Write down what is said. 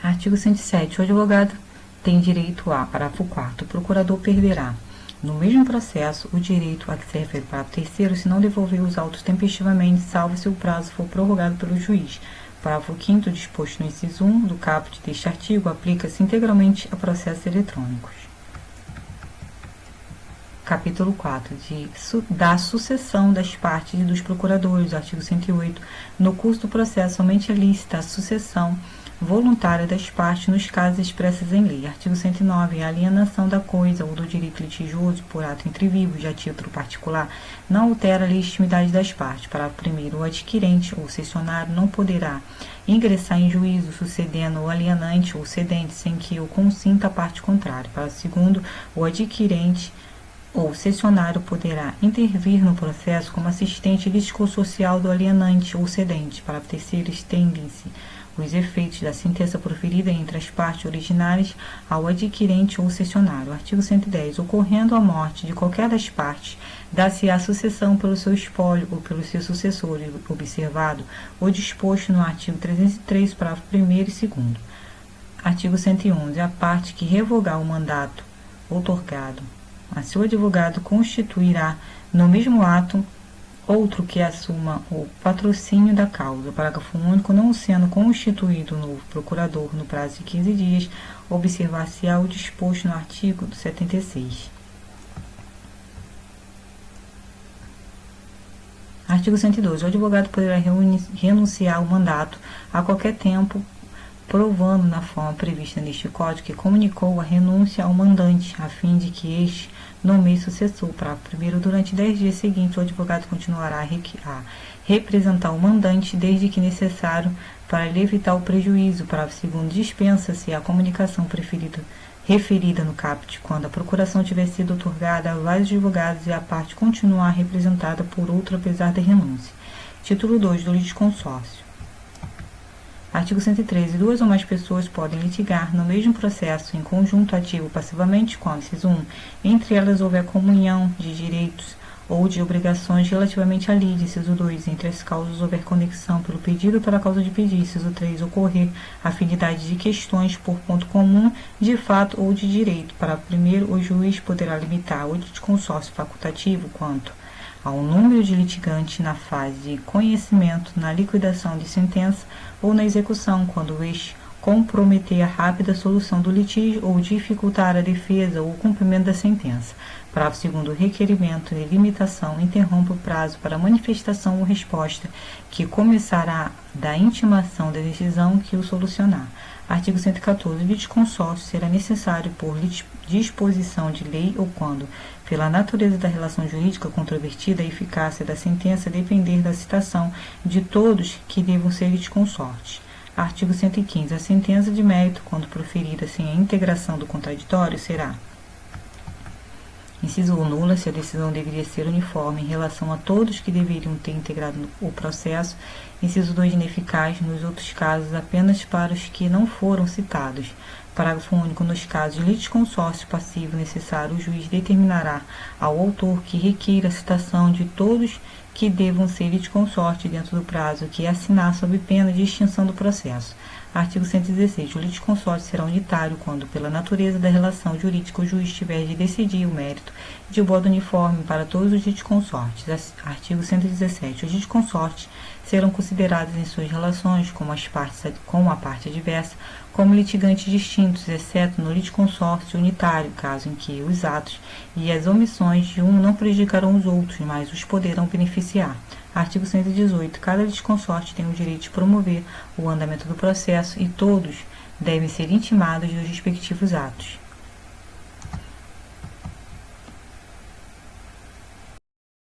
Artigo 107. O advogado tem direito a, parágrafo 4º, o procurador perderá, no mesmo processo, o direito a que se refere o parágrafo 3º, se não devolver os autos tempestivamente, salvo se o prazo for prorrogado pelo juiz. Parágrafo 5º, disposto no inciso 1 do caput deste artigo, aplica-se integralmente a processos eletrônicos. Capítulo 4. Da sucessão das partes e dos procuradores. Artigo 108. No curso do processo, somente é lícita a sucessão voluntária das partes nos casos expressos em lei. Artigo 109. A alienação da coisa ou do direito litigioso por ato entre vivos, de a título particular, não altera a legitimidade das partes. Parágrafo 1º. O adquirente ou cessionário não poderá ingressar em juízo sucedendo o alienante ou cedente sem que o consinta a parte contrária. Parágrafo 2º. O adquirente ou cessionário poderá intervir no processo como assistente litisconsorcial do alienante ou cedente. Parágrafo 3º. Estendem-se os efeitos da sentença proferida entre as partes originárias ao adquirente ou cessionário. Artigo 110. Ocorrendo a morte de qualquer das partes, dá-se-á sucessão pelo seu espólio ou pelos seus sucessores, observado o disposto no artigo 303, parágrafo 1º e 2º. Artigo 111. A parte que revogar o mandato outorgado a seu advogado constituirá no mesmo ato outro que assuma o patrocínio da causa. Parágrafo único. Não sendo constituído o novo procurador no prazo de 15 dias, observar-se-á o disposto no artigo 76. Artigo 112. O advogado poderá renunciar ao mandato a qualquer tempo, provando na forma prevista neste Código que comunicou a renúncia ao mandante, a fim de que este nomeie sucessor. Parágrafo 1º. Durante 10 dias seguintes, o advogado continuará a representar o mandante, desde que necessário para lhe evitar o prejuízo. Parágrafo 2º. Dispensa-se a comunicação referida no caput, quando a procuração tiver sido outorgada a vários advogados e a parte continuar representada por outro apesar da renúncia. Título 2 do litisconsórcio. Artigo 113. Duas ou mais pessoas podem litigar no mesmo processo, em conjunto, ativo ou passivamente, quando, inciso 1, entre elas houver comunhão de direitos ou de obrigações relativamente à lide, inciso 2, entre as causas houver conexão pelo pedido ou pela causa de pedido, inciso 3, ocorrer afinidade de questões por ponto comum, de fato ou de direito. Parágrafo 1º. O juiz poderá limitar o litisconsórcio facultativo quanto ao número de litigantes na fase de conhecimento, na liquidação de sentença ou na execução, quando este comprometer a rápida solução do litígio ou dificultar a defesa ou o cumprimento da sentença. Parágrafo 2º. O requerimento de limitação interrompe o prazo para manifestação ou resposta, que começará da intimação da decisão que o solucionar. Artigo 114. O litisconsórcio será necessário por disposição de lei ou quando, pela natureza da relação jurídica controvertida, a eficácia da sentença depender da citação de todos que devam ser litisconsortes. Artigo 115. A sentença de mérito, quando proferida sem a integração do contraditório, será: inciso 1, nula, se a decisão deveria ser uniforme em relação a todos que deveriam ter integrado o processo. Inciso 2, ineficaz, nos outros casos, apenas para os que não foram citados. Parágrafo único. Nos casos de litisconsórcio passivo necessário, o juiz determinará ao autor que requeira a citação de todos que devam ser litisconsorte dentro do prazo que assinar sob pena de extinção do processo. Artigo 116. O litisconsórcio será unitário quando, pela natureza da relação jurídica, o juiz tiver de decidir o mérito de modo uniforme para todos os litisconsortes. Artigo 117. Os litisconsortes serão considerados em suas relações com a parte adversa como litigantes distintos, exceto no litisconsórcio unitário, caso em que os atos e as omissões de um não prejudicarão os outros, mas os poderão beneficiar. Artigo 118. Cada litisconsorte tem o direito de promover o andamento do processo e todos devem ser intimados dos respectivos atos.